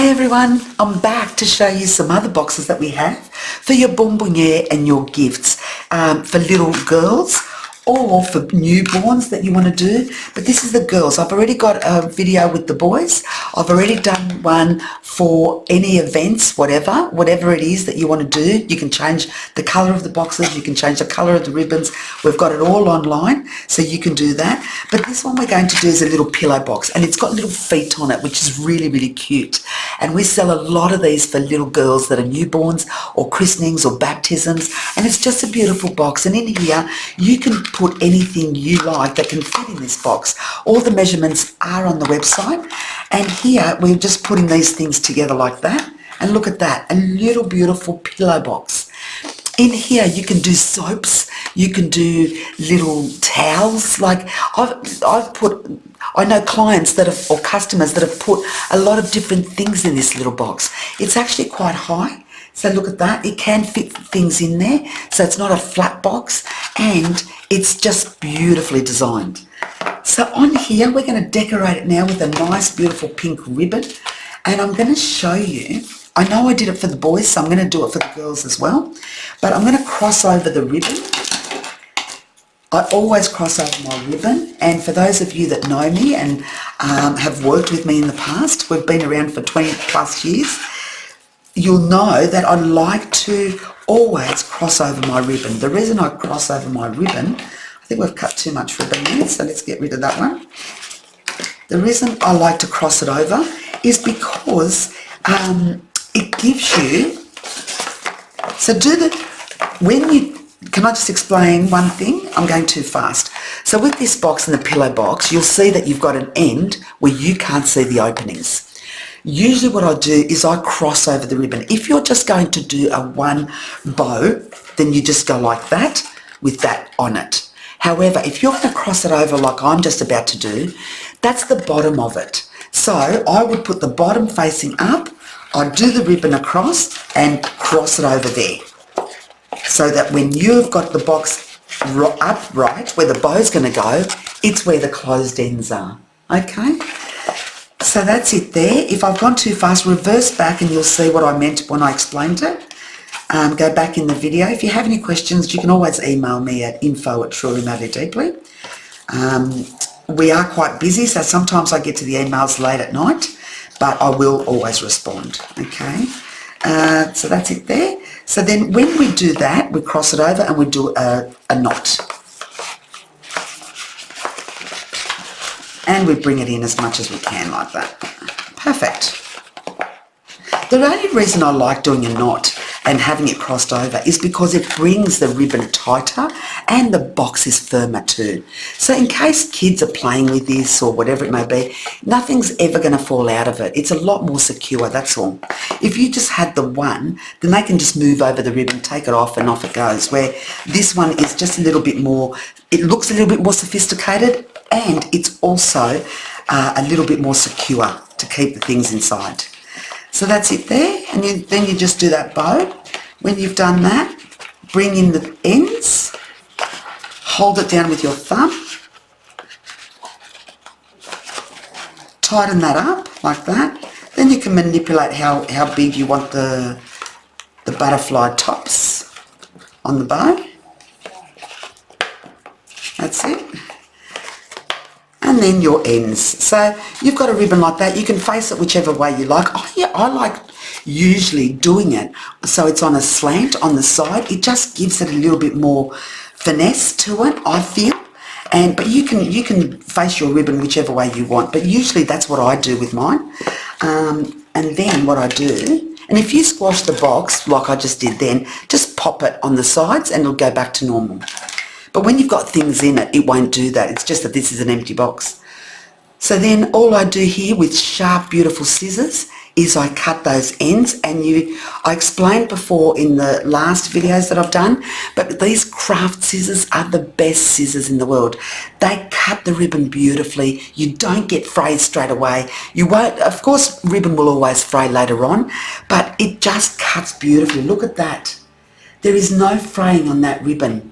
Hi everyone, I'm back to show you some other boxes that we have for your bonbonniere and your gifts for little girls or for newborns that you want to do. But this is the girls. I've already got a video with the boys. I've already done one for any events, whatever it is that you want to do. You can change the colour of the boxes, you can change the colour of the ribbons. We've got it all online, so you can do that. But this one we're going to do is a little pillow box, and it's got little feet on it, which is really, really cute. And we sell a lot of these for little girls that are newborns or christenings or baptisms, and it's just a beautiful box. And in here you can put anything you like that can fit in this box. All the measurements are on the website, and here we're just putting these things together like that. And look at that, a little beautiful pillow box. In here you can do soaps, you can do little towels. Like I know clients that have, or customers that have put a lot of different things in this little box. It's actually quite high, so look at that. It can fit things in there, so it's not a flat box, and it's just beautifully designed. So on here we're going to decorate it now with a nice beautiful pink ribbon, and I'm going to show you. I know I did it for the boys, so I'm going to do it for the girls as well, but I'm going to cross over the ribbon. I always cross over my ribbon, and for those of you that know me and have worked with me in the past, we've been around for 20 plus years, you'll know that I like to always cross over my ribbon. The reason I cross over my ribbon, I think we've cut too much ribbon there, so let's get rid of that one. The reason I like to cross it over is because it gives you, can I just explain one thing? I'm going too fast. So with this box and the pillow box, you'll see that you've got an end where you can't see the openings. Usually what I do is I cross over the ribbon. If you're just going to do a one bow, then you just go like that with that on it. However, if you're going to cross it over like I'm just about to do, that's the bottom of it. So I would put the bottom facing up, I'd do the ribbon across and cross it over there, so that when you've got the box upright where the bow's going to go, it's where the closed ends are. Okay? So that's it there. If I've gone too fast, reverse back and you'll see what I meant when I explained it. Go back in the video. If you have any questions, you can always email me at info@trulymadlydeeply. We are quite busy, so sometimes I get to the emails late at night, but I will always respond. Okay? So that's it there. So then when we do that, we cross it over and we do a knot. And we bring it in as much as we can like that. Perfect. The only reason I like doing a knot and having it crossed over is because it brings the ribbon tighter and the box is firmer too. So in case kids are playing with this or whatever it may be, nothing's ever going to fall out of it. It's a lot more secure, that's all. If you just had the one, then they can just move over the ribbon, take it off, and off it goes, where this one is just a little bit more, it looks a little bit more sophisticated, and it's also a little bit more secure to keep the things inside. So that's it there, and then you just do that bow. When you've done that, bring in the ends, hold it down with your thumb, tighten that up like that. Then you can manipulate how big you want the butterfly tops on the bow. That's it. And then your ends. So you've got a ribbon like that. You can face it whichever way you like. Oh yeah, I like usually doing it so it's on a slant on the side. It just gives it a little bit more finesse to it, I feel. But you can face your ribbon whichever way you want. But usually that's what I do with mine. And then what I do, and if you squash the box like I just did then, just pop it on the sides and it'll go back to normal. But when you've got things in it, it won't do that. It's just that this is an empty box. So then all I do here with sharp, beautiful scissors is I cut those ends, and I explained before in the last videos that I've done, but these craft scissors are the best scissors in the world. They cut the ribbon beautifully. You don't get frayed straight away. You won't, of course, ribbon will always fray later on, but it just cuts beautifully. Look at that. There is no fraying on that ribbon.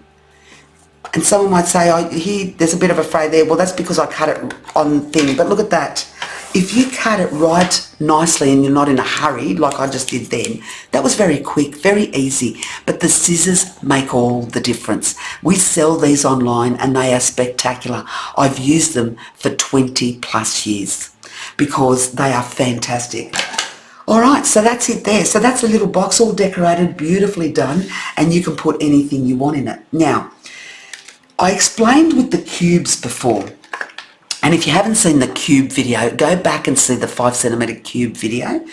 And someone might say, oh, here, there's a bit of a fray there. Well, that's because I cut it on thin. But look at that. if you cut it right nicely and you're not in a hurry, like I just did then, that was very quick, very easy. But the scissors make all the difference. We sell these online and they are spectacular. I've used them for 20 plus years because they are fantastic. All right, so that's it there. So that's a little box all decorated, beautifully done, and you can put anything you want in it. Now, I explained with the cubes before, and if you haven't seen the cube video, go back and see the 5cm cube video.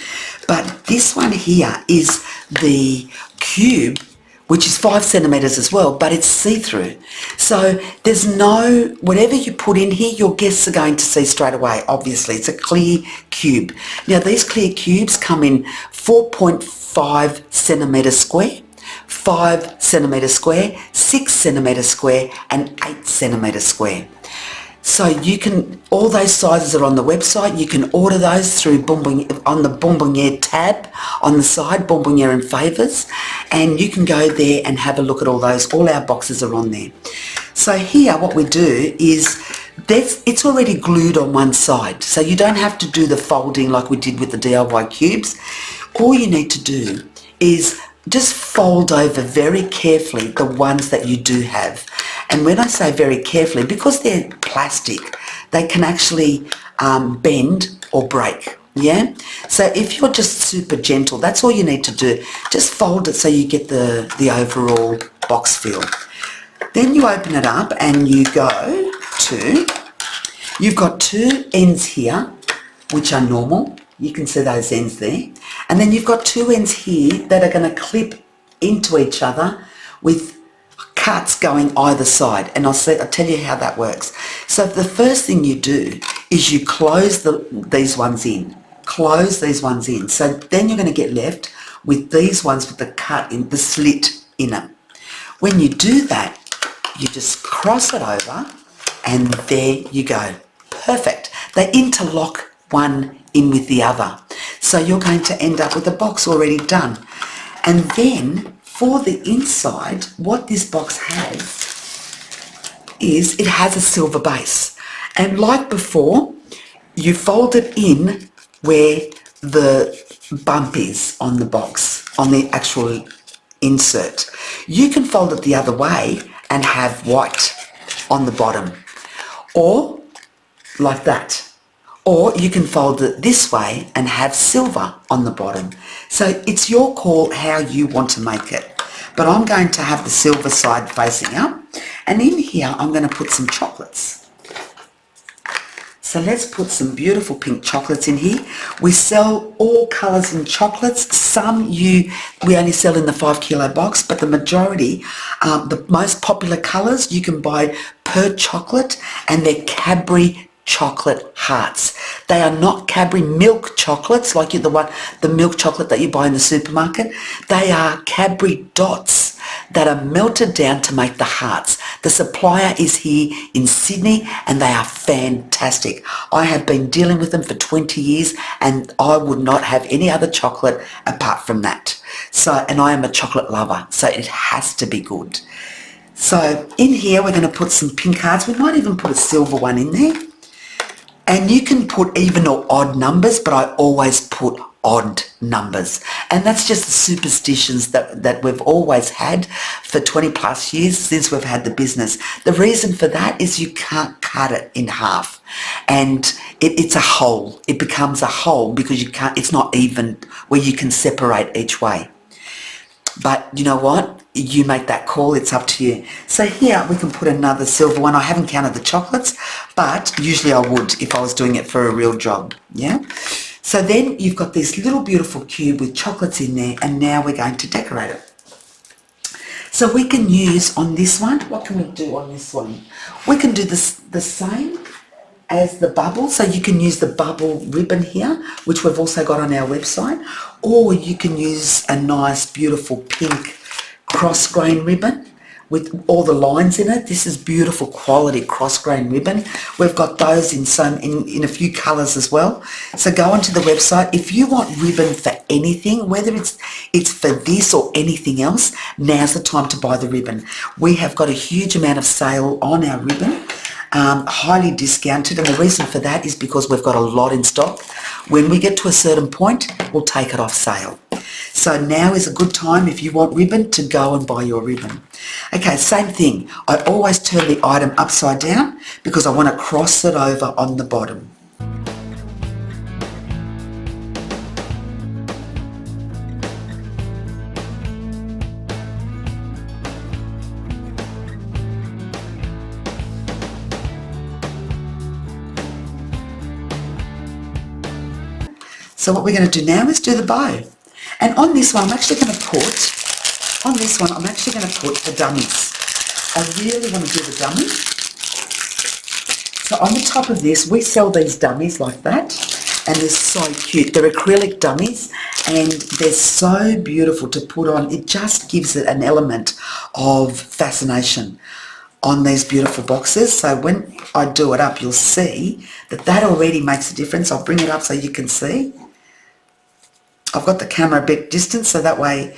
But this one here is the cube, which is 5cm as well, but it's see-through. So there's no, whatever you put in here, your guests are going to see straight away, obviously. It's a clear cube. Now these clear cubes come in 4.5cm square, 5cm square, 6cm square, and 8cm square. So you can, all those sizes are on the website. You can order those through on the Bomboniere tab on the side, Bomboniere and Favours, and you can go there and have a look at all those. All our boxes are on there. So here what we do is, it's already glued on one side, so you don't have to do the folding like we did with the DIY cubes. All you need to do is just fold over very carefully the ones that you do have. And when I say very carefully, because they're plastic, they can actually bend or break, yeah? So if you're just super gentle, that's all you need to do. Just fold it so you get the overall box feel. Then you open it up and you go to, you've got two ends here, which are normal. You can see those ends there. And then you've got two ends here that are going to clip into each other with cuts going either side, and I'll tell you how that works. So the first thing you do is you close these ones in. Close these ones in. So then you're going to get left with these ones with the cut in, the slit in them. When you do that, you just cross it over and there you go. Perfect. They interlock one in with the other. So you're going to end up with a box already done. And then for the inside, what this box has is it has a silver base. And like before, you fold it in where the bump is on the box, on the actual insert. You can fold it the other way and have white on the bottom, or like that. Or you can fold it this way and have silver on the bottom. So it's your call how you want to make it. But I'm going to have the silver side facing up. And in here I'm going to put some chocolates. So let's put some beautiful pink chocolates in here. We sell all colours in chocolates. Some we only sell in the 5 kilo box, but the majority, the most popular colours you can buy per chocolate, and they're Cadbury chocolate hearts. They are not Cadbury milk chocolates like the milk chocolate that you buy in the supermarket. They are Cadbury dots that are melted down to make the hearts. The supplier is here in Sydney and they are fantastic. I have been dealing with them for 20 years and I would not have any other chocolate apart from that. So, and I am a chocolate lover, so it has to be good. So in here we're going to put some pink hearts. We might even put a silver one in there. And you can put even or odd numbers, but I always put odd numbers. And that's just the superstitions that we've always had for 20 plus years since we've had the business. The reason for that is you can't cut it in half. And it's a hole. It becomes a hole because you can't, it's not even where you can separate each way. But you know what? You make that call, it's up to you. So here we can put another silver one. I haven't counted the chocolates, but usually I would if I was doing it for a real job, yeah? So then you've got this little beautiful cube with chocolates in there, and now we're going to decorate it. So we can use on this one, what can we do on this one? We can do this the same as the bubble, so you can use the bubble ribbon here, which we've also got on our website, or you can use a nice beautiful pink cross grain ribbon with all the lines in it. This is beautiful quality cross grain ribbon. We've got those in a few colours as well. So go onto the website. If you want ribbon for anything, whether it's for this or anything else, now's the time to buy the ribbon. We have got a huge amount of sale on our ribbon. highly discounted, and the reason for that is because we've got a lot in stock. When we get to a certain point, we'll take it off sale. So now is a good time if you want ribbon to go and buy your ribbon. Okay, same thing. I always turn the item upside down because I want to cross it over on the bottom. So what we're going to do now is do the bow. And on this one, I'm actually going to put the dummies. I really want to do the dummy. So on the top of this, we sell these dummies like that, and they're so cute. They're acrylic dummies, and they're so beautiful to put on. It just gives it an element of fascination on these beautiful boxes. So when I do it up, you'll see that that already makes a difference. I'll bring it up so you can see. I've got the camera a bit distant so that way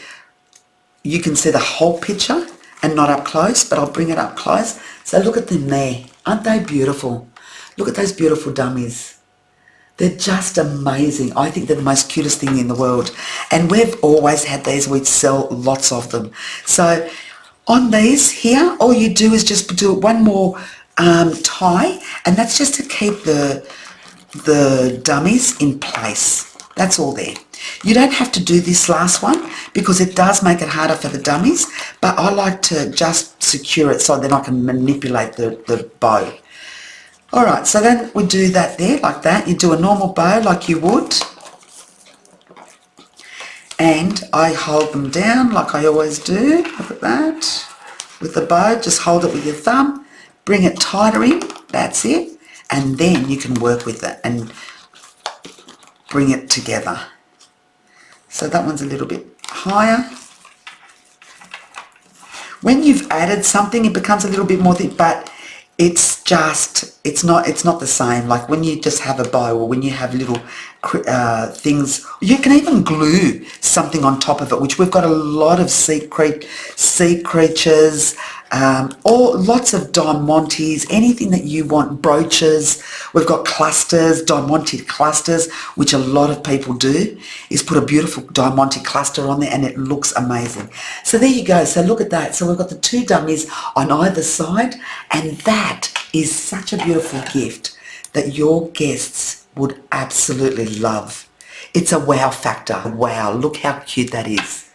you can see the whole picture and not up close, but I'll bring it up close. So look at them there. Aren't they beautiful? Look at those beautiful dummies. They're just amazing. I think they're the most cutest thing in the world. And we've always had these. We sell lots of them. So on these here, all you do is just do one more tie, and that's just to keep the dummies in place. That's all there. You don't have to do this last one because it does make it harder for the dummies, but I like to just secure it so then I can manipulate the bow. Alright, so then we do that there like that. You do a normal bow like you would, and I hold them down like I always do. Look at that. With the bow, just hold it with your thumb, bring it tighter in, that's it, and then you can work with it and bring it together. So that one's a little bit higher. When you've added something, it becomes a little bit more thick, but it's not the same. Like when you just have a bow, or when you have little things, you can even glue something on top of it, which we've got a lot of sea creatures, or lots of diamantes, anything that you want, brooches. We've got clusters, diamante clusters, which a lot of people do, is put a beautiful diamante cluster on there and it looks amazing. So there you go. So look at that. So we've got the two dummies on either side, and that is such a beautiful gift that your guests would absolutely love. It's a wow factor. Wow, look how cute that is.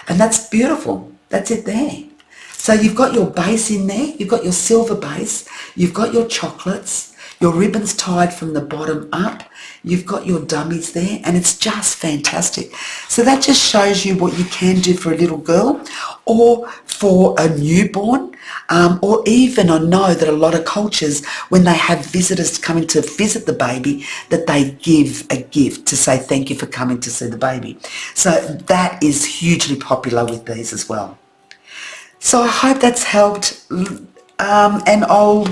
And that's beautiful. That's it there. So you've got your base in there, you've got your silver base, you've got your chocolates, your ribbons tied from the bottom up, you've got your dummies there, and it's just fantastic. So that just shows you what you can do for a little girl, or for a newborn, or even I know that a lot of cultures, when they have visitors coming to visit the baby, that they give a gift to say thank you for coming to see the baby. So that is hugely popular with these as well. So I hope that's helped, and I'll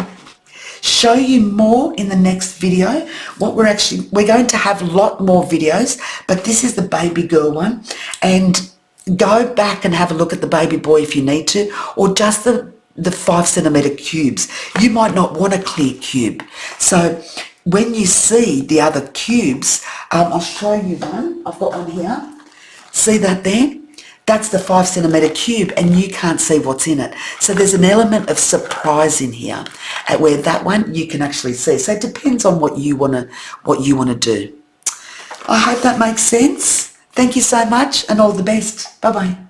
show you more in the next video. We're going to have a lot more videos, but this is the baby girl one, and go back and have a look at the baby boy if you need to, or just the 5 centimetre cubes. You might not want a clear cube. So when you see the other cubes, I'll show you one. I've got one here. See that there? That's the 5 centimetre cube, and you can't see what's in it. So there's an element of surprise in here, where that one you can actually see. So it depends on what you want to do. I hope that makes sense. Thank you so much, and all the best. Bye-bye.